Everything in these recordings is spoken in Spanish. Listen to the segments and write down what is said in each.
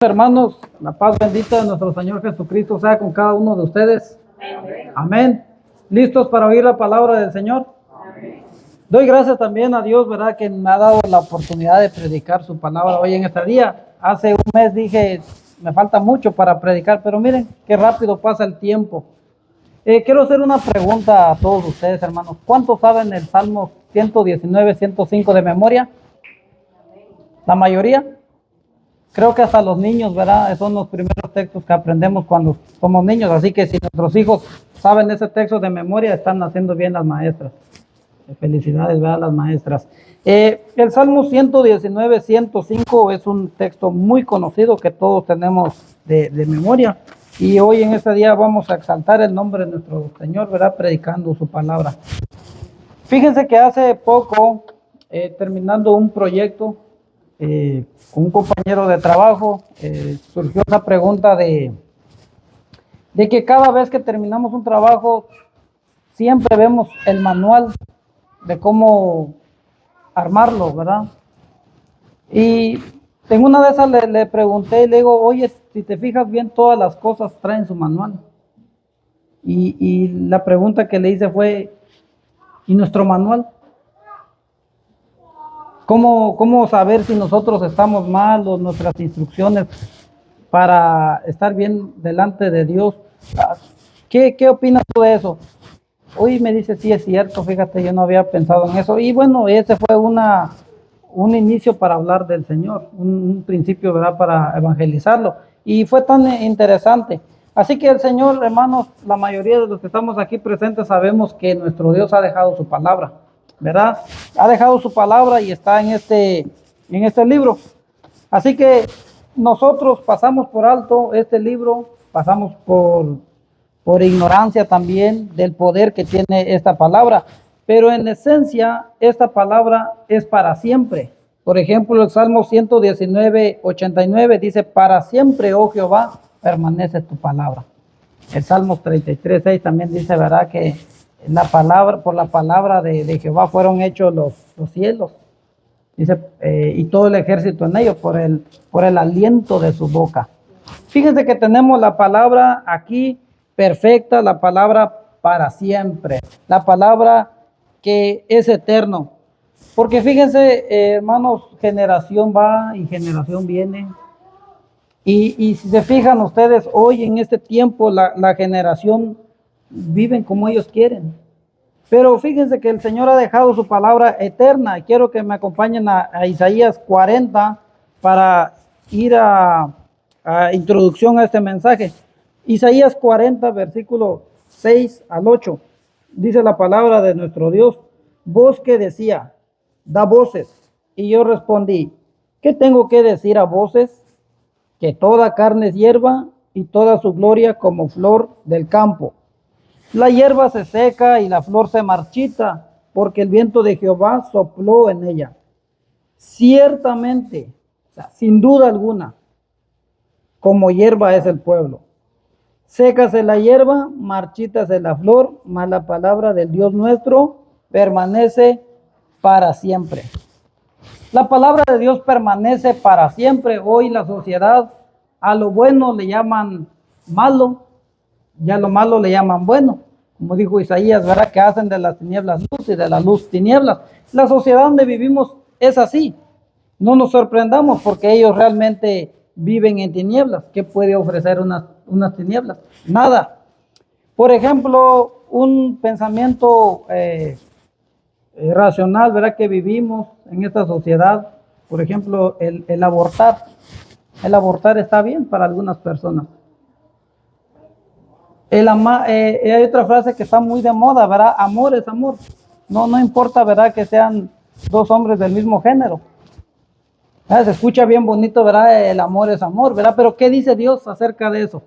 Hermanos, la paz bendita de nuestro Señor Jesucristo sea con cada uno de ustedes. Amén. Amén. ¿Listos para oír la palabra del Señor? Amén. Doy gracias también a Dios, ¿verdad?, que me ha dado la oportunidad de predicar su palabra hoy en este día. Hace un mes dije, me falta mucho para predicar, pero miren qué rápido pasa el tiempo. Quiero hacer una pregunta a todos ustedes, hermanos. ¿Cuántos saben el Salmo 119, 105 de memoria? ¿La mayoría? Creo que hasta los niños, ¿verdad? Son los primeros textos que aprendemos cuando somos niños. Así que si nuestros hijos saben ese texto de memoria, están haciendo bien las maestras. Felicidades, ¿verdad? Las maestras. El Salmo 119, 105 es un texto muy conocido que todos tenemos de memoria. Y hoy en este día vamos a exaltar el nombre de nuestro Señor, ¿verdad? Predicando su palabra. Fíjense que hace poco, terminando un proyecto, con un compañero de trabajo, surgió esa pregunta de que cada vez que terminamos un trabajo, siempre vemos el manual de cómo armarlo, ¿verdad? Y en una de esas le pregunté y le digo, oye, si te fijas bien, todas las cosas traen su manual. Y la pregunta que le hice fue, ¿y nuestro manual? ¿Cómo saber si nosotros estamos mal o nuestras instrucciones para estar bien delante de Dios? ¿Qué opinas tú de eso? Hoy me dice, sí, es cierto, fíjate, yo no había pensado en eso. Y bueno, ese fue un inicio para hablar del Señor, un principio, ¿verdad?, para evangelizarlo. Y fue tan interesante. Así que el Señor, hermanos, la mayoría de los que estamos aquí presentes sabemos que nuestro Dios ha dejado su palabra, ¿verdad? Ha dejado su palabra y está en este libro. Así que nosotros pasamos por alto este libro, pasamos por ignorancia también del poder que tiene esta palabra. Pero en esencia, esta palabra es para siempre. Por ejemplo, el Salmo 119, 89 dice, para siempre, oh Jehová, permanece tu palabra. El Salmo 33, 6 también dice, ¿verdad?, que por la palabra de Jehová fueron hechos los cielos. Dice, y todo el ejército en ellos, por el aliento de su boca. Fíjense que tenemos la palabra aquí perfecta, la palabra para siempre, la palabra que es eterno. Porque fíjense, hermanos, generación va y generación viene. Y si se fijan ustedes, hoy en este tiempo la generación viven como ellos quieren. Pero fíjense que el Señor ha dejado su palabra eterna. Quiero que me acompañen a Isaías 40 para ir a introducción a este mensaje. Isaías 40, versículo 6 al 8. Dice la palabra de nuestro Dios, voz que decía, da voces. Y yo respondí, ¿qué tengo que decir a voces? Que toda carne es hierba y toda su gloria como flor del campo. La hierba se seca y la flor se marchita, porque el viento de Jehová sopló en ella. Ciertamente, o sea, sin duda alguna, como hierba es el pueblo. Sécase la hierba, marchítase la flor, mas la palabra del Dios nuestro permanece para siempre. La palabra de Dios permanece para siempre. Hoy la sociedad a lo bueno le llaman malo, ya lo malo le llaman bueno. Como dijo Isaías, ¿verdad?, que hacen de las tinieblas luz y de la luz tinieblas. La sociedad donde vivimos es así. No nos sorprendamos porque ellos realmente viven en tinieblas. ¿Qué puede ofrecer unas tinieblas? Nada. Por ejemplo, un pensamiento racional, ¿verdad?, que vivimos en esta sociedad. Por ejemplo, el abortar. El abortar está bien para algunas personas. Hay otra frase que está muy de moda, ¿verdad? Amor es amor. No importa, ¿verdad?, que sean dos hombres del mismo género. Se escucha bien bonito, ¿verdad? El amor es amor, ¿verdad? Pero ¿qué dice Dios acerca de eso?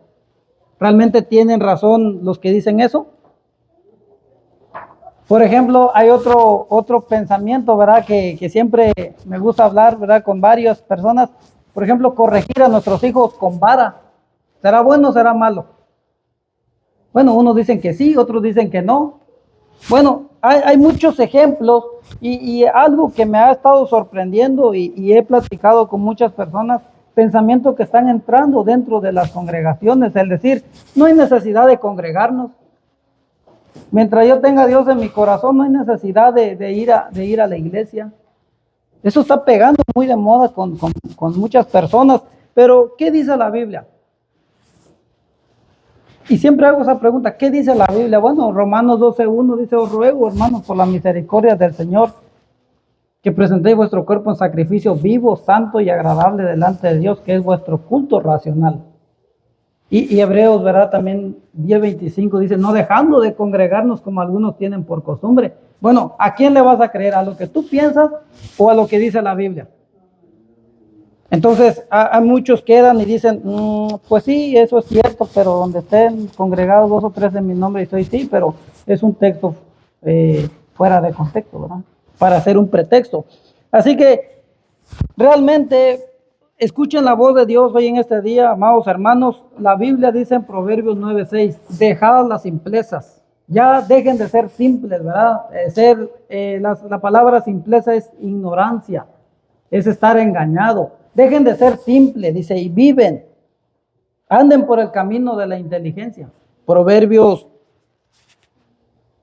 ¿Realmente tienen razón los que dicen eso? Por ejemplo, hay otro pensamiento, ¿verdad?, que siempre me gusta hablar, ¿verdad?, con varias personas. Por ejemplo, corregir a nuestros hijos con vara. ¿Será bueno o será malo? Bueno, unos dicen que sí, otros dicen que no. Bueno, hay muchos ejemplos y algo que me ha estado sorprendiendo y he platicado con muchas personas pensamientos que están entrando dentro de las congregaciones. Es decir, no hay necesidad de congregarnos. Mientras yo tenga a Dios en mi corazón, no hay necesidad de ir a la iglesia. Eso está pegando muy de moda con muchas personas. Pero, ¿qué dice la Biblia? Y siempre hago esa pregunta, ¿qué dice la Biblia? Bueno, Romanos 12:1 dice: os ruego, hermanos, por la misericordia del Señor, que presentéis vuestro cuerpo en sacrificio vivo, santo y agradable delante de Dios, que es vuestro culto racional. Y Hebreos, ¿verdad? También 10:25 dice: no dejando de congregarnos como algunos tienen por costumbre. Bueno, ¿a quién le vas a creer? ¿A lo que tú piensas o a lo que dice la Biblia? Entonces, a muchos quedan y dicen, pues sí, eso es cierto, pero donde estén congregados 2 o 3 en mi nombre, y soy sí, pero es un texto fuera de contexto, ¿verdad? Para hacer un pretexto. Así que, realmente, escuchen la voz de Dios hoy en este día, amados hermanos. La Biblia dice en Proverbios 9:6, dejad las simplezas. Ya dejen de ser simples, ¿verdad? La palabra simpleza es ignorancia, es estar engañado. Dejen de ser simples, dice, y viven. Anden por el camino de la inteligencia. Proverbios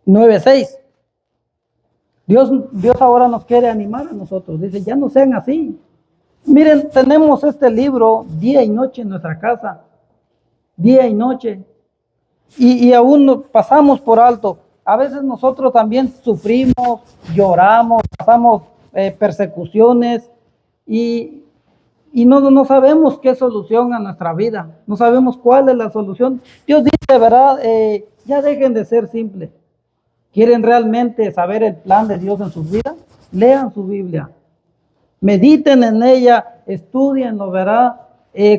9:6. Dios ahora nos quiere animar a nosotros. Dice, ya no sean así. Miren, tenemos este libro día y noche en nuestra casa. Día y noche. Y aún nos pasamos por alto. A veces nosotros también sufrimos, lloramos, pasamos persecuciones y no sabemos qué solución a nuestra vida. No sabemos cuál es la solución. Dios dice, ¿verdad? Ya dejen de ser simples. ¿Quieren realmente saber el plan de Dios en sus vidas? Lean su Biblia. Mediten en ella, estudienlo, ¿verdad?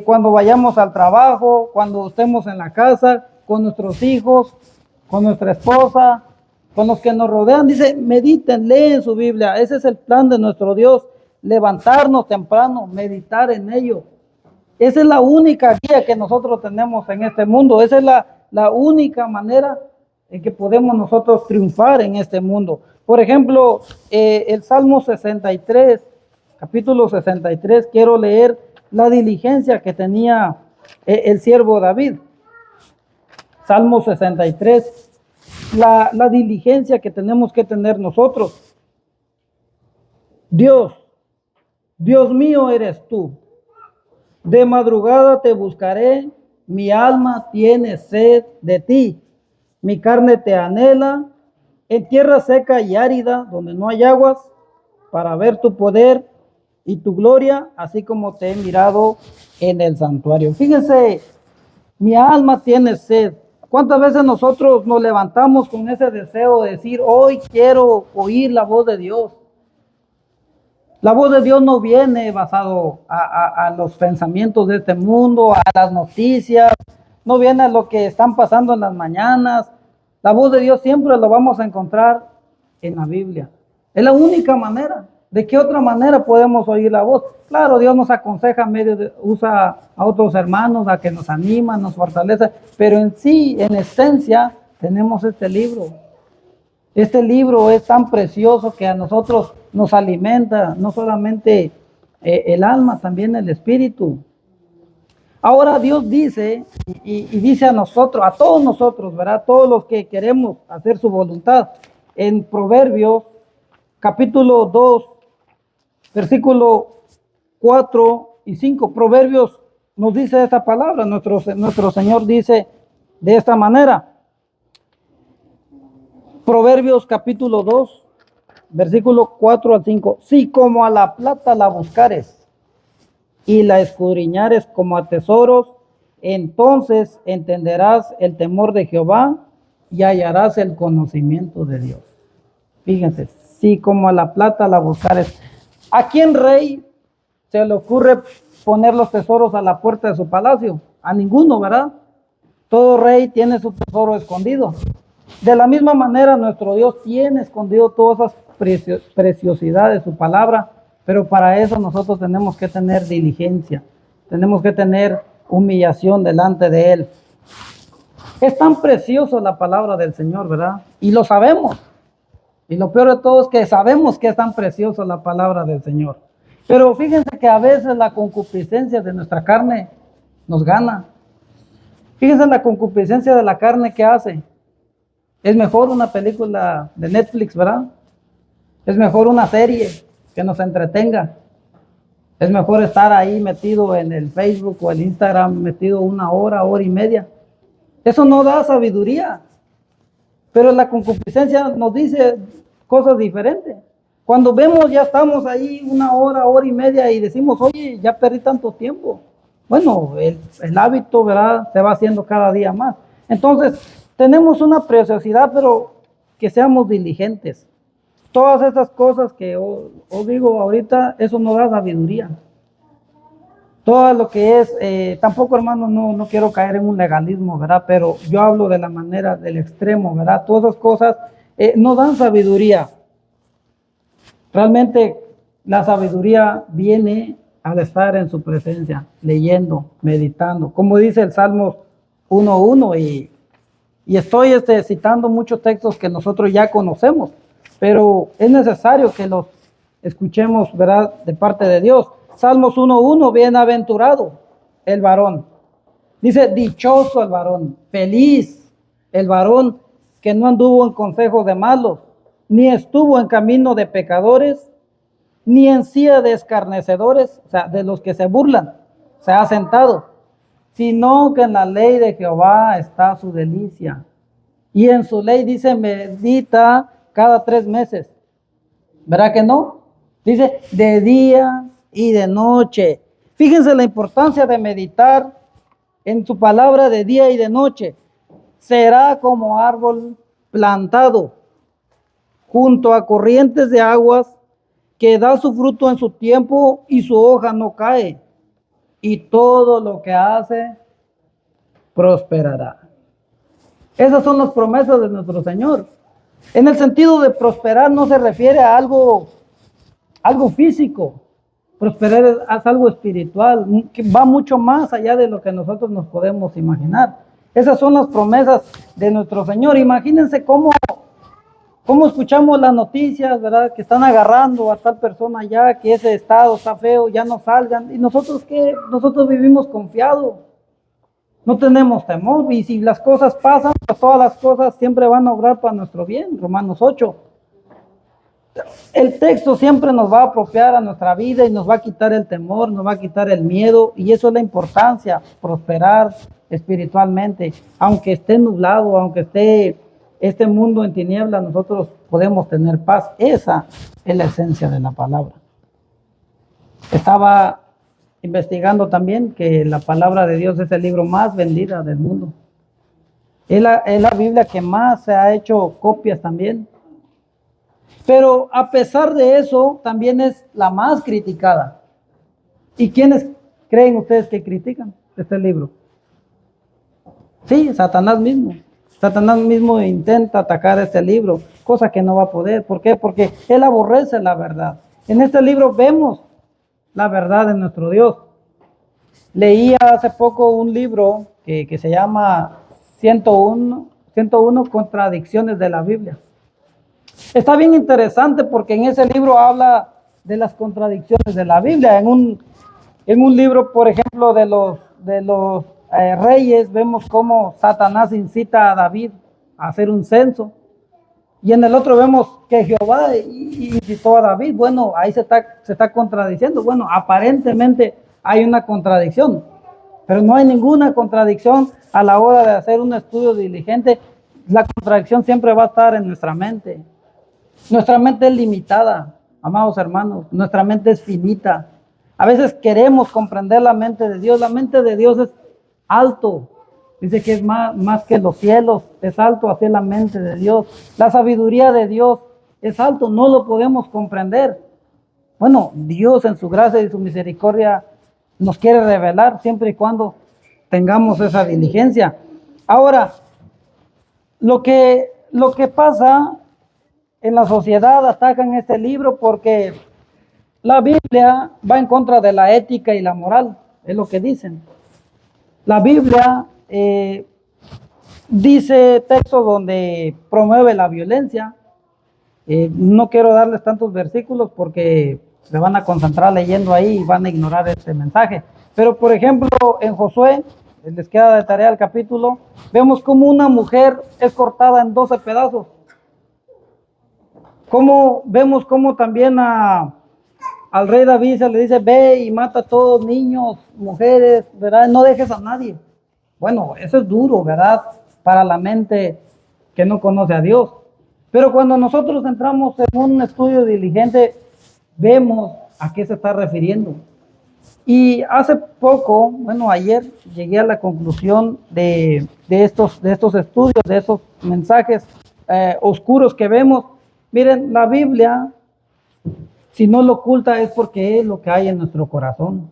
Cuando vayamos al trabajo, cuando estemos en la casa, con nuestros hijos, con nuestra esposa, con los que nos rodean. Dice, mediten, leen su Biblia. Ese es el plan de nuestro Dios. Levantarnos temprano, meditar en ello. Esa es la única guía que nosotros tenemos en este mundo. Esa es la única manera en que podemos nosotros triunfar en este mundo. Por ejemplo, el Salmo 63, capítulo 63, quiero leer la diligencia que tenía el siervo David. Salmo 63, la diligencia que tenemos que tener nosotros. Dios mío eres tú. De madrugada te buscaré, mi alma tiene sed de ti. Mi carne te anhela en tierra seca y árida, donde no hay aguas, para ver tu poder y tu gloria, así como te he mirado en el santuario. Fíjense, mi alma tiene sed. ¿Cuántas veces nosotros nos levantamos con ese deseo de decir, hoy quiero oír la voz de Dios? La voz de Dios no viene basado a los pensamientos de este mundo, a las noticias, no viene a lo que están pasando en las mañanas. La voz de Dios siempre lo vamos a encontrar en la Biblia. Es la única manera. ¿De qué otra manera podemos oír la voz? Claro, Dios nos aconseja, usa a otros hermanos a que nos animan, nos fortalece, pero en sí, en esencia, tenemos este libro. Este libro es tan precioso que a nosotros nos alimenta, no solamente el alma, también el espíritu. Ahora Dios dice, y dice a nosotros, a todos nosotros, ¿verdad? Todos los que queremos hacer su voluntad. En Proverbios, capítulo 2, versículo 4 y 5. Proverbios nos dice esta palabra. Nuestro Señor dice de esta manera. Proverbios capítulo 2, versículo 4 al 5. Si como a la plata la buscares y la escudriñares como a tesoros, entonces entenderás el temor de Jehová y hallarás el conocimiento de Dios. Fíjense, si como a la plata la buscares. ¿A quién rey se le ocurre poner los tesoros a la puerta de su palacio? A ninguno, ¿verdad? Todo rey tiene su tesoro escondido. De la misma manera, nuestro Dios tiene escondido todas esas preciosidades, su palabra, pero para eso nosotros tenemos que tener diligencia, tenemos que tener humillación delante de Él. Es tan preciosa la palabra del Señor, ¿verdad? Y lo sabemos. Y lo peor de todo es que sabemos que es tan preciosa la palabra del Señor. Pero fíjense que a veces la concupiscencia de nuestra carne nos gana. Fíjense la concupiscencia de la carne que hace. Es mejor una película de Netflix, ¿verdad? Es mejor una serie que nos entretenga. Es mejor estar ahí metido en el Facebook o el Instagram, metido una hora, hora y media. Eso no da sabiduría. Pero la concupiscencia nos dice cosas diferentes. Cuando vemos ya estamos ahí una hora, hora y media y decimos, oye, ya perdí tanto tiempo. Bueno, el hábito, ¿verdad? Se va haciendo cada día más. Entonces, tenemos una preciosidad, pero que seamos diligentes. Todas estas cosas que os digo ahorita, eso no da sabiduría. Todo lo que es, tampoco hermano, no quiero caer en un legalismo, ¿verdad? Pero yo hablo de la manera del extremo, ¿verdad? Todas esas cosas no dan sabiduría. Realmente la sabiduría viene al estar en su presencia, leyendo, meditando. Como dice el Salmos 1:1 y estoy citando muchos textos que nosotros ya conocemos, pero es necesario que los escuchemos, ¿verdad? De parte de Dios. Salmos 1:1, bienaventurado el varón. Dice, dichoso el varón, feliz el varón que no anduvo en consejos de malos, ni estuvo en camino de pecadores, ni en silla de escarnecedores, o sea, de los que se burlan, se ha sentado, sino que en la ley de Jehová está su delicia. Y en su ley dice, medita cada 3 meses. ¿Verdad que no? Dice, de día y de noche. Fíjense la importancia de meditar en su palabra de día y de noche. Será como árbol plantado junto a corrientes de aguas, que da su fruto en su tiempo y su hoja no cae, y todo lo que hace prosperará. Esas son las promesas de nuestro Señor. En el sentido de prosperar no se refiere a algo físico. Prosperar es algo espiritual, que va mucho más allá de lo que nosotros nos podemos imaginar. Esas son las promesas de nuestro Señor. Imagínense cómo escuchamos las noticias, ¿verdad? Que están agarrando a tal persona ya, que ese estado está feo, ya no salgan. ¿Y nosotros qué? Nosotros vivimos confiados. No tenemos temor. Y si las cosas pasan, pues todas las cosas siempre van a obrar para nuestro bien. Romanos 8. El texto siempre nos va a apropiar a nuestra vida y nos va a quitar el temor, nos va a quitar el miedo. Y eso es la importancia, prosperar espiritualmente. Aunque esté nublado, aunque esté este mundo en tinieblas, nosotros podemos tener paz. Esa es la esencia de la palabra. Estaba investigando también que la palabra de Dios es el libro más vendido del mundo. Es la Biblia que más se ha hecho copias también. Pero a pesar de eso, también es la más criticada. ¿Y quiénes creen ustedes que critican este libro? Sí, Satanás mismo. Satanás mismo intenta atacar este libro, cosa que no va a poder. ¿Por qué? Porque él aborrece la verdad. En este libro vemos la verdad de nuestro Dios. Leía hace poco un libro que se llama 101 contradicciones de la Biblia. Está bien interesante porque en ese libro habla de las contradicciones de la Biblia. En un libro, por ejemplo, de los reyes, vemos cómo Satanás incita a David a hacer un censo. Y en el otro vemos que Jehová incitó a David. Bueno, ahí se está contradiciendo. Bueno, aparentemente hay una contradicción, pero no hay ninguna contradicción a la hora de hacer un estudio diligente. La contradicción siempre va a estar en nuestra mente. Nuestra mente es limitada, amados hermanos. Nuestra mente es finita. A veces queremos comprender la mente de Dios. La mente de Dios es alto. Dice que es más que los cielos. Es alto, así es la mente de Dios. La sabiduría de Dios es alto. No lo podemos comprender. Bueno, Dios en su gracia y su misericordia nos quiere revelar siempre y cuando tengamos esa diligencia. Ahora, lo que pasa en la sociedad, atacan este libro porque la Biblia va en contra de la ética y la moral, es lo que dicen. La Biblia dice textos donde promueve la violencia. No quiero darles tantos versículos porque se van a concentrar leyendo ahí y van a ignorar este mensaje. Pero por ejemplo, en Josué, les queda de tarea el capítulo, vemos como una mujer es cortada en 12 pedazos. Vemos cómo también al rey David se le dice, ve y mata a todos, niños, mujeres, ¿verdad? No dejes a nadie. Bueno, eso es duro, ¿verdad? Para la mente que no conoce a Dios. Pero cuando nosotros entramos en un estudio diligente, vemos a qué se está refiriendo. Y hace poco, bueno, ayer llegué a la conclusión de estos estudios, de esos mensajes oscuros que vemos. Miren, la Biblia, si no lo oculta, es porque es lo que hay en nuestro corazón.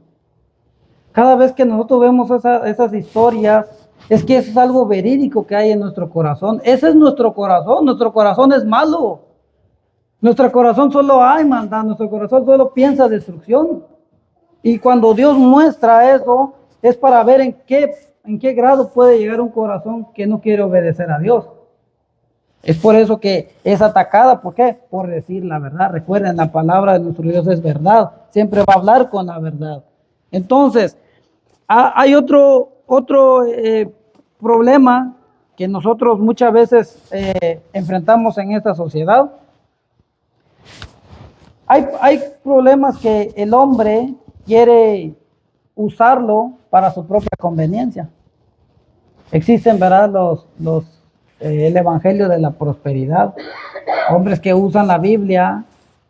Cada vez que nosotros vemos esas historias, es que eso es algo verídico que hay en nuestro corazón. Ese es nuestro corazón es malo. Nuestro corazón solo hay maldad, nuestro corazón solo piensa destrucción. Y cuando Dios muestra eso, es para ver en qué grado puede llegar un corazón que no quiere obedecer a Dios. Es por eso que es atacada. ¿Por qué? Por decir la verdad. Recuerden, la palabra de nuestro Dios es verdad. Siempre va a hablar con la verdad. Entonces, hay otro problema que nosotros muchas veces enfrentamos en esta sociedad. Hay problemas que el hombre quiere usarlo para su propia conveniencia. Existen, ¿verdad?, el evangelio de la prosperidad. Hombres que usan la Biblia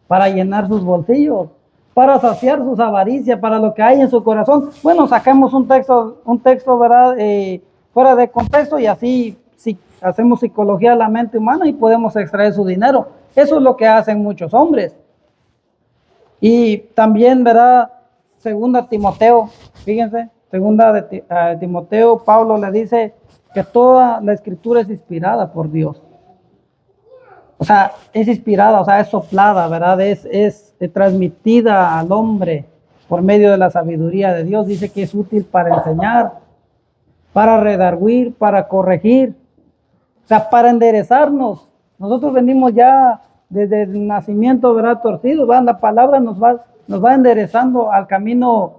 para llenar sus bolsillos, para saciar sus avaricias, para lo que hay en su corazón. Bueno, sacamos un texto, ¿verdad?, fuera de contexto, y así hacemos psicología de la mente humana y podemos extraer su dinero. Eso es lo que hacen muchos hombres. Y también, ¿verdad?, segunda Timoteo, fíjense, segunda de Timoteo, Pablo le dice que toda la escritura es inspirada por Dios. O sea, es inspirada, o sea, es soplada, ¿verdad? Es transmitida al hombre por medio de la sabiduría de Dios. Dice que es útil para enseñar, para redarguir, para corregir, o sea, para enderezarnos. Nosotros venimos ya desde el nacimiento, ¿verdad?, torcidos, ¿verdad? La palabra nos va enderezando al camino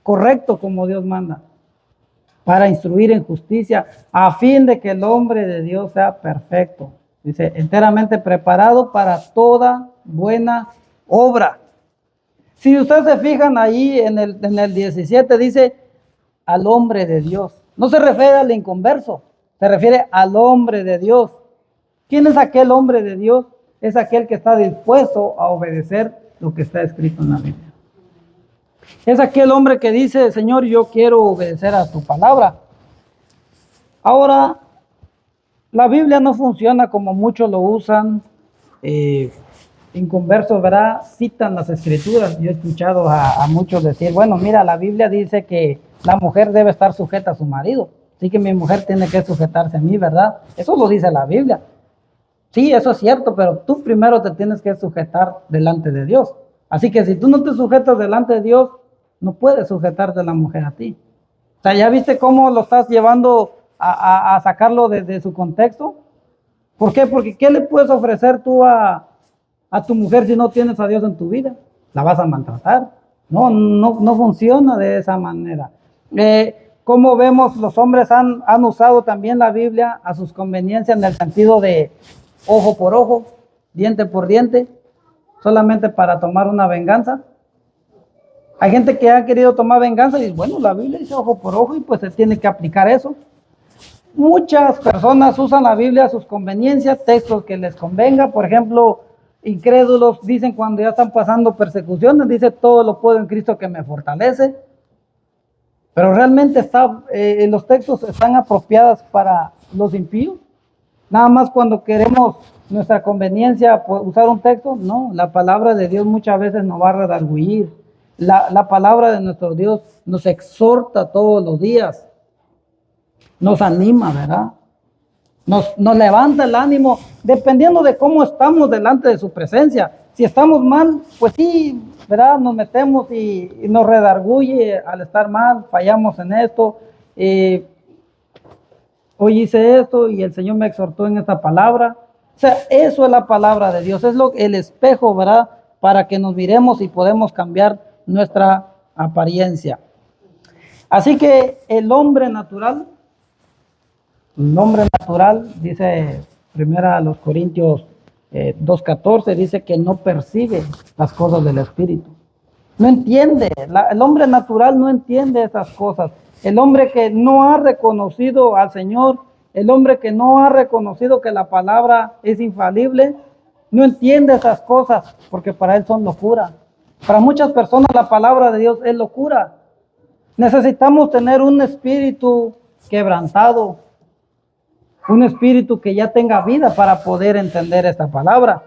correcto como Dios manda, para instruir en justicia, a fin de que el hombre de Dios sea perfecto. Dice, enteramente preparado para toda buena obra. Si ustedes se fijan ahí en el 17, dice al hombre de Dios. No se refiere al inconverso, se refiere al hombre de Dios. ¿Quién es aquel hombre de Dios? Es aquel que está dispuesto a obedecer lo que está escrito en la Biblia. Es aquel hombre que dice, Señor, yo quiero obedecer a tu palabra. Ahora, la Biblia no funciona como muchos lo usan, inconversos, ¿verdad? Citan las escrituras. Yo he escuchado a muchos decir, bueno, mira, la Biblia dice que la mujer debe estar sujeta a su marido, así que mi mujer tiene que sujetarse a mí, ¿verdad? Eso lo dice la Biblia. Sí, eso es cierto, pero tú primero te tienes que sujetar delante de Dios. Así que si tú no te sujetas delante de Dios, no puedes sujetarte la mujer a ti. O sea, ¿ya viste cómo lo estás llevando a sacarlo de su contexto? ¿Por qué? Porque ¿qué le puedes ofrecer tú a tu mujer si no tienes a Dios en tu vida? La vas a maltratar. No funciona de esa manera. Como vemos, los hombres han usado también la Biblia a sus conveniencias en el sentido de ojo por ojo, diente por diente, solamente para tomar una venganza. Hay gente que ha querido tomar venganza y dice, bueno, la Biblia dice ojo por ojo y pues se tiene que aplicar eso. Muchas personas usan la Biblia a sus conveniencias, textos que les convenga. Por ejemplo, incrédulos dicen cuando ya están pasando persecuciones, dice todo lo puedo en Cristo que me fortalece. Pero realmente los textos están apropiados para los impíos. Nada más cuando queremos nuestra conveniencia usar un texto, no, la palabra de Dios muchas veces nos va a redarguir. La palabra de nuestro Dios nos exhorta todos los días, nos anima, ¿verdad? Nos levanta el ánimo, dependiendo de cómo estamos delante de su presencia. Si estamos mal, pues sí, ¿verdad? Nos metemos y nos redarguye al estar mal, fallamos en esto. Hoy hice esto y el Señor me exhortó en esta palabra. O sea, eso es la palabra de Dios, es el espejo, ¿verdad?, para que nos miremos y podemos cambiar nuestra apariencia. Así que el hombre natural, dice primera a los Corintios 2:14, dice que no percibe las cosas del Espíritu. No entiende, el hombre natural no entiende esas cosas. El hombre que no ha reconocido al Señor, el hombre que no ha reconocido que la palabra es infalible, no entiende esas cosas porque para él son locura. Para muchas personas la palabra de Dios es locura. Necesitamos tener un espíritu quebrantado, un espíritu que ya tenga vida para poder entender esta palabra.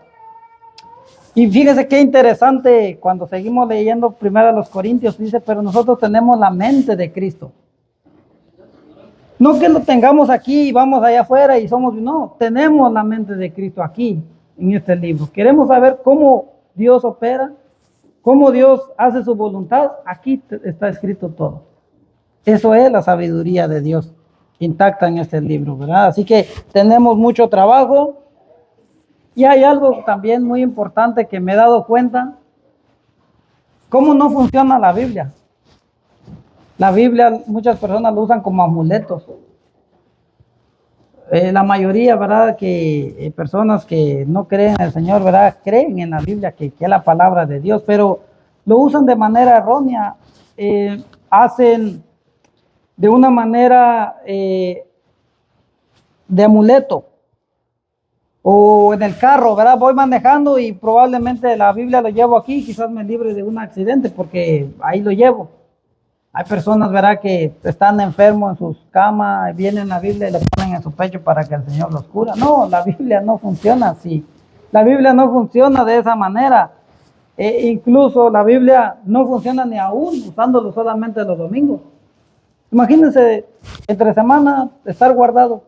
Y fíjese qué interesante, cuando seguimos leyendo primero a los Corintios, dice, pero nosotros tenemos la mente de Cristo. No que lo tengamos aquí y vamos allá afuera y somos, no, tenemos la mente de Cristo aquí, en este libro. Queremos saber cómo Dios opera, cómo Dios hace su voluntad. Aquí está escrito todo. Eso es la sabiduría de Dios intacta en este libro, ¿verdad? Así que tenemos mucho trabajo. Y hay algo también muy importante que me he dado cuenta, cómo no funciona la Biblia. La Biblia muchas personas lo usan como amuletos. La mayoría, ¿verdad? Que personas que no creen en el Señor, ¿verdad? Creen en la Biblia, que es la palabra de Dios, pero lo usan de manera errónea. Hacen de una manera de amuleto. O en el carro, ¿verdad? Voy manejando y probablemente la Biblia lo llevo aquí, quizás me libre de un accidente porque ahí lo llevo. Hay personas, ¿verdad?, que están enfermos en sus camas, vienen la Biblia y le ponen en su pecho para que el Señor los cura. No, la Biblia no funciona así. La Biblia no funciona de esa manera. Incluso la Biblia no funciona ni aún usándolo solamente los domingos. Imagínense, entre semana estar guardado.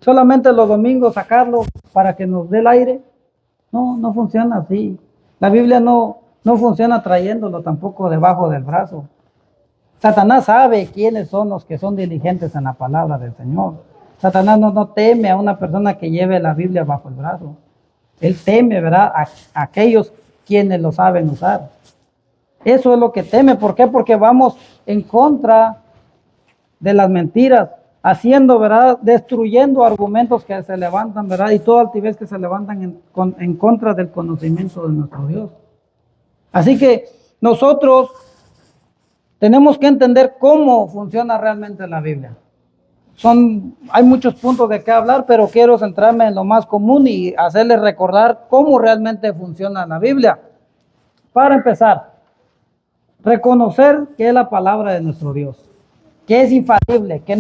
Solamente los domingos sacarlo para que nos dé el aire. No funciona así. La Biblia no funciona trayéndolo tampoco debajo del brazo. Satanás sabe quiénes son los que son diligentes en la palabra del Señor. Satanás no teme a una persona que lleve la Biblia bajo el brazo. Él teme, ¿verdad?, a aquellos quienes lo saben usar. Eso es lo que teme. ¿Por qué? Porque vamos en contra de las mentiras, haciendo, ¿verdad?, destruyendo argumentos que se levantan, ¿verdad?, y toda altivez que se levantan en contra del conocimiento de nuestro Dios. Así que nosotros tenemos que entender cómo funciona realmente la Biblia. Hay muchos puntos de qué hablar, pero quiero centrarme en lo más común y hacerles recordar cómo realmente funciona la Biblia. Para empezar, reconocer que es la palabra de nuestro Dios, que es infalible, que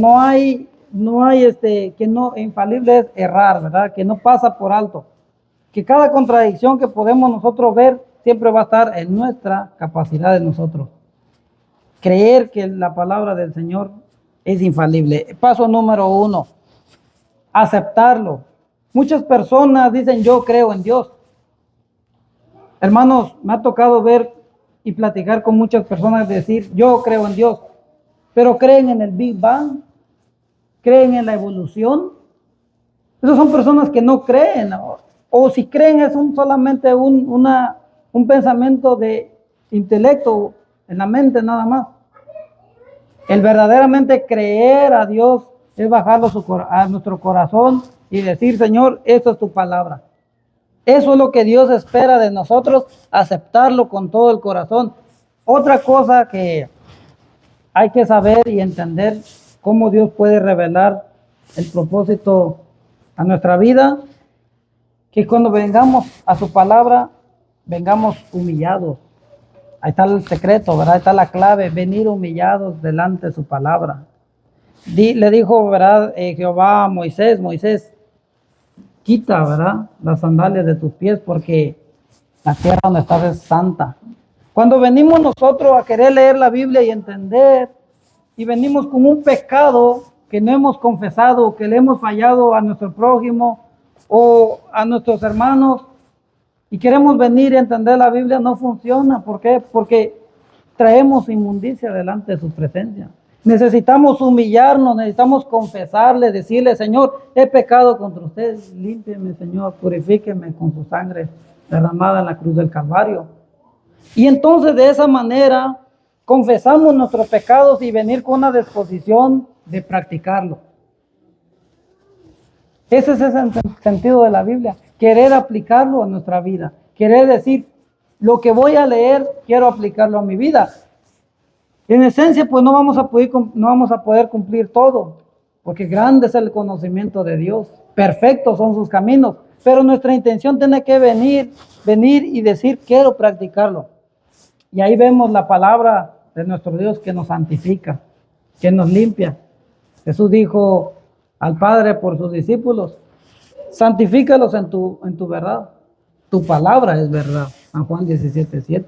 infalible es errar, ¿verdad? Que no pasa por alto, que cada contradicción que podemos nosotros ver siempre va a estar en nuestra capacidad de nosotros. Creer que la palabra del Señor es infalible. Paso número 1, aceptarlo. Muchas personas dicen, yo creo en Dios. Hermanos, me ha tocado ver y platicar con muchas personas decir, yo creo en Dios. Pero creen en el Big Bang, creen en la evolución. Esas son personas que no creen, o si creen es solamente un pensamiento de intelecto en la mente nada más. El verdaderamente creer a Dios es bajarlo a nuestro corazón y decir, Señor, esto es tu palabra. Eso es lo que Dios espera de nosotros, aceptarlo con todo el corazón. Otra cosa que hay que saber y entender cómo Dios puede revelar el propósito a nuestra vida, que cuando vengamos a su palabra, vengamos humillados. Ahí está el secreto, ¿verdad? Ahí está la clave, venir humillados delante de su palabra. Le dijo, ¿verdad?, Jehová a Moisés, quita, ¿verdad?, las sandalias de tus pies porque la tierra donde estás es santa. Cuando venimos nosotros a querer leer la Biblia y entender, y venimos con un pecado que no hemos confesado, que le hemos fallado a nuestro prójimo o a nuestros hermanos, y queremos venir y entender la Biblia, no funciona. ¿Por qué? Porque traemos inmundicia delante de su presencia. Necesitamos humillarnos, necesitamos confesarle, decirle, Señor, he pecado contra usted, límpieme, Señor, purifíqueme con su sangre. derramada en la cruz del Calvario. Y entonces de esa manera confesamos nuestros pecados y venir con una disposición de practicarlo. Ese es el sentido de la Biblia, querer aplicarlo a nuestra vida, querer decir, lo que voy a leer, quiero aplicarlo a mi vida. En esencia, pues no vamos a poder cumplir todo, porque grande es el conocimiento de Dios, perfectos son sus caminos, pero nuestra intención tiene que venir y decir, quiero practicarlo. Y ahí vemos la palabra de nuestro Dios que nos santifica, que nos limpia. Jesús dijo al Padre por sus discípulos, santifícalos en tu verdad. Tu palabra es verdad. San Juan 17:7.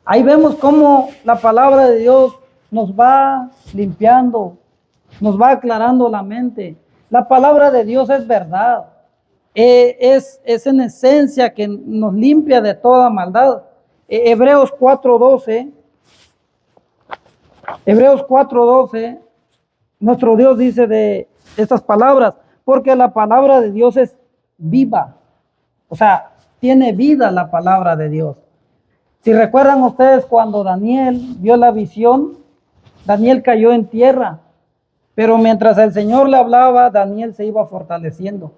Ahí vemos cómo la palabra de Dios nos va limpiando, nos va aclarando la mente. La palabra de Dios es verdad. Es en esencia que nos limpia de toda maldad. Hebreos 4:12. Hebreos 4:12. Nuestro Dios dice de estas palabras, porque la palabra de Dios es viva. O sea, tiene vida la palabra de Dios. Si recuerdan ustedes cuando Daniel vio la visión, Daniel cayó en tierra, pero mientras el Señor le hablaba, Daniel se iba fortaleciendo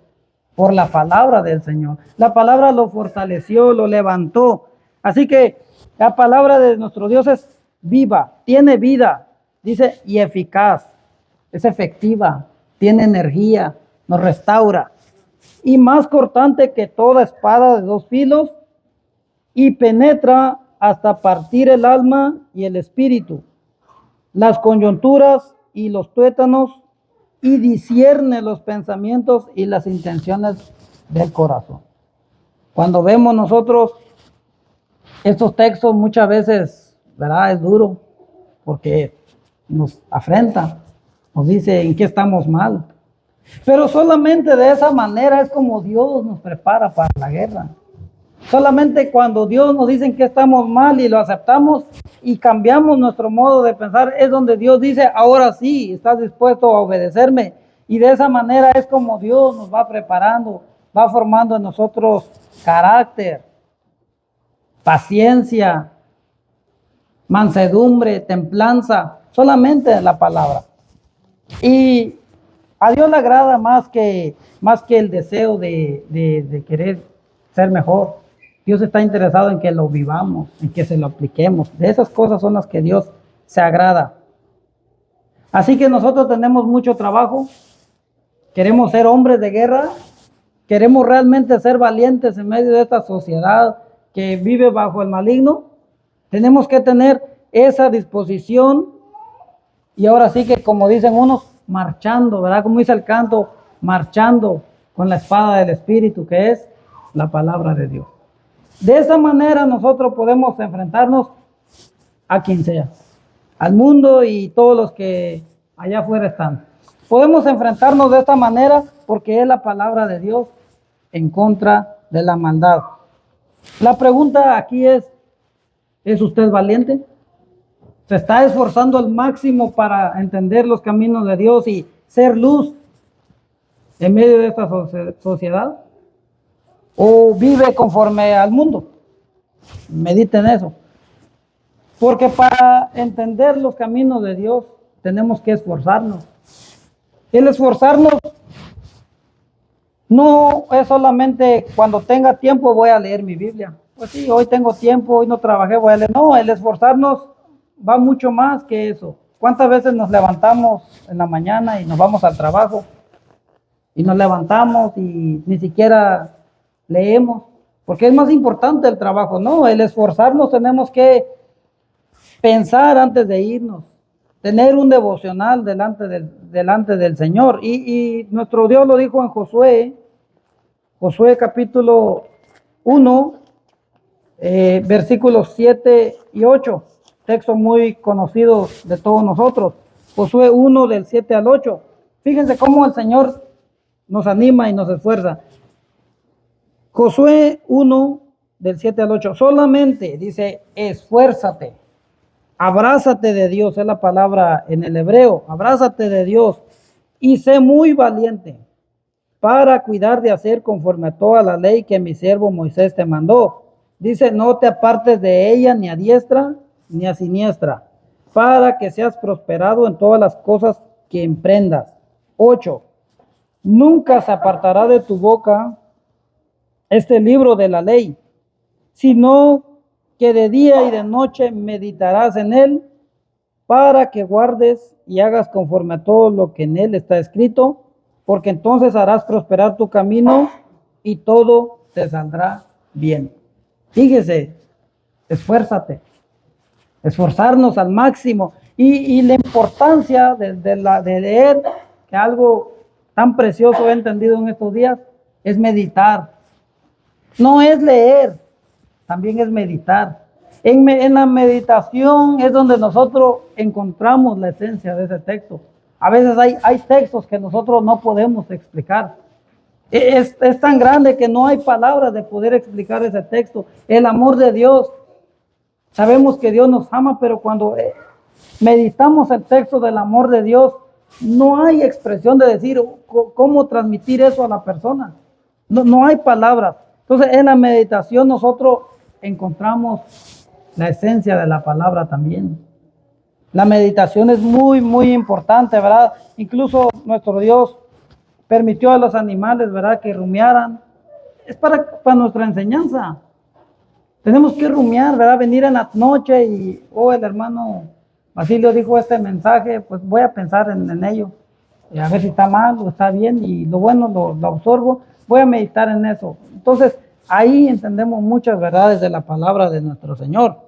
por la palabra del Señor. La palabra lo fortaleció, lo levantó. Así que la palabra de nuestro Dios es viva, tiene vida, dice, y eficaz. Es efectiva, tiene energía, nos restaura. Y más cortante que toda espada de dos filos, y penetra hasta partir el alma y el espíritu, las coyunturas y los tuétanos, y discierne los pensamientos y las intenciones del corazón. Cuando vemos nosotros estos textos muchas veces, ¿verdad? Es duro porque nos afrenta, nos dice en qué estamos mal. Pero solamente de esa manera es como Dios nos prepara para la guerra. Solamente cuando Dios nos dice que estamos mal y lo aceptamos y cambiamos nuestro modo de pensar, es donde Dios dice, ahora sí, estás dispuesto a obedecerme. Y de esa manera es como Dios nos va preparando, va formando en nosotros carácter, paciencia, mansedumbre, templanza, solamente la palabra. Y a Dios le agrada más que el deseo de querer ser mejor. Dios está interesado en que lo vivamos, en que se lo apliquemos. De esas cosas son las que Dios se agrada. Así que nosotros tenemos mucho trabajo. Queremos ser hombres de guerra. Queremos realmente ser valientes en medio de esta sociedad que vive bajo el maligno. Tenemos que tener esa disposición. Y ahora sí que, como dicen unos, marchando, ¿verdad? Como dice el canto, marchando con la espada del Espíritu, que es la palabra de Dios. De esa manera nosotros podemos enfrentarnos a quien sea, al mundo y todos los que allá afuera están. Podemos enfrentarnos de esta manera porque es la palabra de Dios en contra de la maldad. La pregunta aquí ¿es usted valiente? ¿Se está esforzando al máximo para entender los caminos de Dios y ser luz en medio de esta sociedad? ¿O vive conforme al mundo? Mediten eso. Porque para entender los caminos de Dios tenemos que esforzarnos. El esforzarnos no es solamente cuando tenga tiempo voy a leer mi Biblia. Pues sí, hoy tengo tiempo, hoy no trabajé, voy a leer. No, el esforzarnos va mucho más que eso. ¿Cuántas veces nos levantamos en la mañana y nos vamos al trabajo? Y nos levantamos y ni siquiera leemos, porque es más importante el trabajo. No, el esforzarnos tenemos que pensar antes de irnos, tener un devocional delante del Señor. Y nuestro Dios lo dijo en Josué capítulo 1, versículos 7 y 8, texto muy conocido de todos nosotros. Josué 1 del 7 al 8. Fíjense cómo el Señor nos anima y nos esfuerza. Josué 1 del 7 al 8. Solamente dice, esfuérzate, abrázate de Dios, es la palabra en el hebreo, abrázate de Dios y sé muy valiente. para cuidar de hacer conforme a toda la ley que mi siervo Moisés te mandó. Dice, no te apartes de ella ni a diestra ni a siniestra, para que seas prosperado en todas las cosas que emprendas. 8. Nunca se apartará de tu boca este libro de la ley, sino que de día y de noche meditarás en él, para que guardes y hagas conforme a todo lo que en él está escrito, porque entonces harás prosperar tu camino y todo te saldrá bien. Fíjese, esfuérzate, esforzarnos al máximo. Y la importancia de leer, que algo tan precioso he entendido en estos días, es meditar. No es leer, también es meditar. En la meditación es donde nosotros encontramos la esencia de ese texto. A veces hay textos que nosotros no podemos explicar. Es tan grande que no hay palabras de poder explicar ese texto. El amor de Dios. Sabemos que Dios nos ama, pero cuando meditamos el texto del amor de Dios, no hay expresión de decir cómo transmitir eso a la persona. No hay palabras. Entonces, en la meditación nosotros encontramos la esencia de la palabra también. La meditación es muy, muy importante, ¿verdad? Incluso nuestro Dios permitió a los animales, ¿verdad?, que rumiaran. Es para nuestra enseñanza. Tenemos que rumiar, ¿verdad? Venir en la noche y, el hermano Basilio dijo este mensaje, pues voy a pensar en ello. Y a ver si está mal o está bien, y lo bueno lo absorbo. Voy a meditar en eso. Entonces, ahí entendemos muchas verdades de la palabra de nuestro Señor.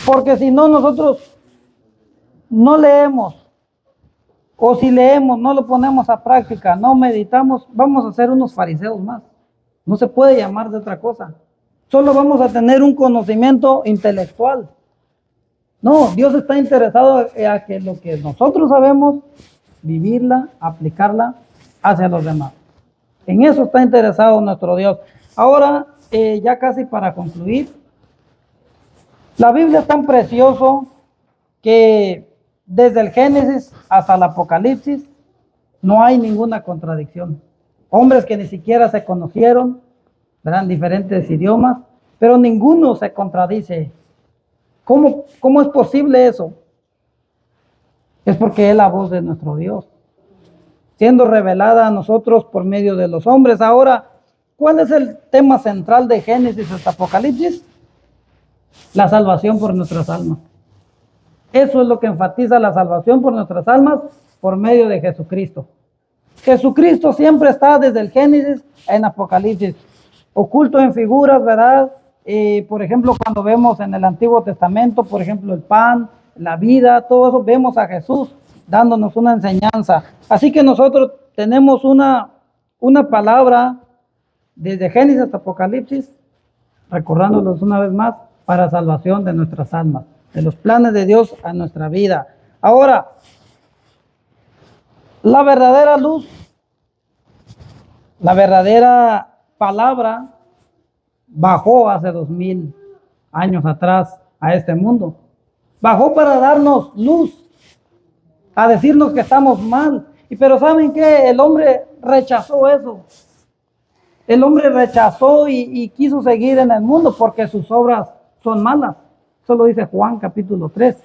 Porque si no, nosotros no leemos, o si leemos, no lo ponemos a práctica, no meditamos, vamos a ser unos fariseos más. No se puede llamar de otra cosa. Solo vamos a tener un conocimiento intelectual. No, Dios está interesado en que lo que nosotros sabemos, vivirla, aplicarla hacia los demás. En eso está interesado nuestro Dios. Ahora, ya casi para concluir, la Biblia es tan precioso que desde el Génesis hasta el Apocalipsis no hay ninguna contradicción. Hombres que ni siquiera se conocieron, eran diferentes idiomas, pero ninguno se contradice. ¿Cómo es posible eso? Es porque es la voz de nuestro Dios, siendo revelada a nosotros por medio de los hombres. Ahora, ¿cuál es el tema central de Génesis hasta Apocalipsis? La salvación por nuestras almas. Eso es lo que enfatiza la salvación por nuestras almas por medio de Jesucristo. Jesucristo siempre está desde el Génesis en Apocalipsis, oculto en figuras, ¿verdad? Por ejemplo, cuando vemos en el Antiguo Testamento, por ejemplo, el pan, la vida, todo eso, vemos a Jesús dándonos una enseñanza. Así que nosotros tenemos una palabra desde Génesis hasta Apocalipsis, recordándolos una vez más, para salvación de nuestras almas, de los planes de Dios a nuestra vida. Ahora, la verdadera luz, la verdadera palabra bajó hace 2000 años atrás a este mundo. Bajó para darnos luz, a decirnos que estamos mal. Pero ¿saben qué? El hombre rechazó eso. El hombre rechazó y quiso seguir en el mundo porque sus obras son malas. Eso lo dice Juan capítulo 3.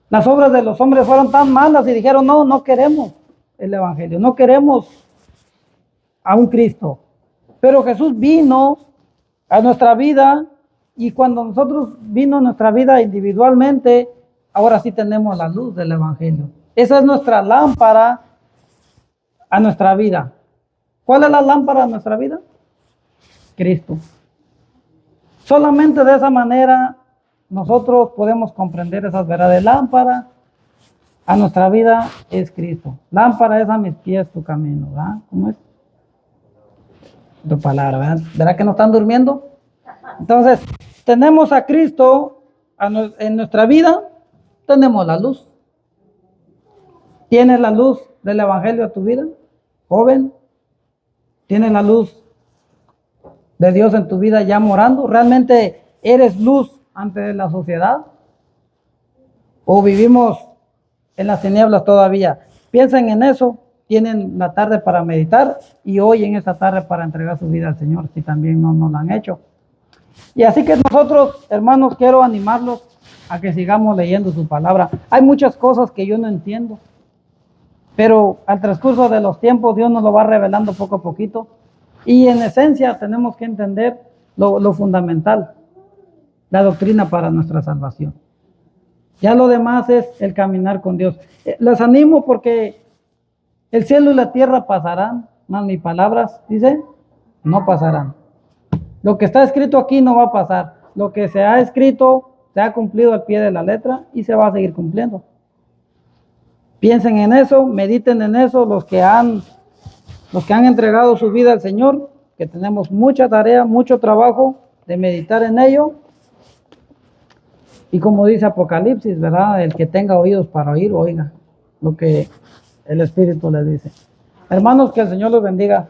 Las obras de los hombres fueron tan malas y dijeron, no queremos el evangelio, no queremos a un Cristo. Pero Jesús vino a nuestra vida, y cuando nosotros vino a nuestra vida individualmente, ahora sí tenemos la luz del evangelio. Esa es nuestra lámpara a nuestra vida. ¿Cuál es la lámpara a nuestra vida? Cristo. Solamente de esa manera nosotros podemos comprender esas verdades. Lámpara a nuestra vida es Cristo. Lámpara es a mis pies tu camino, ¿verdad? ¿Cómo es? Tu palabra, ¿verdad? ¿Verdad que no están durmiendo? Entonces, tenemos a Cristo en nuestra vida, tenemos la luz. ¿Tienes la luz del evangelio a tu vida, joven? ¿Tienes la luz de Dios en tu vida ya morando? ¿Realmente eres luz ante la sociedad? ¿O vivimos en las tinieblas todavía? Piensen en eso. tienen la tarde para meditar y hoy en esta tarde para entregar su vida al Señor, si también no lo han hecho. Y así que nosotros, hermanos, quiero animarlos a que sigamos leyendo su palabra. Hay muchas cosas que yo no entiendo, pero al transcurso de los tiempos Dios nos lo va revelando poco a poquito. Y en esencia tenemos que entender lo fundamental, la doctrina para nuestra salvación. Ya lo demás es el caminar con Dios. Les animo porque el cielo y la tierra pasarán, mas mis palabras, dice, no pasarán. Lo que está escrito aquí no va a pasar. Lo que se ha escrito se ha cumplido al pie de la letra y se va a seguir cumpliendo. Piensen en eso, mediten en eso, los que han entregado su vida al Señor, que tenemos mucha tarea, mucho trabajo de meditar en ello. Y como dice Apocalipsis, ¿verdad? El que tenga oídos para oír, oiga lo que el Espíritu le dice. Hermanos, que el Señor los bendiga.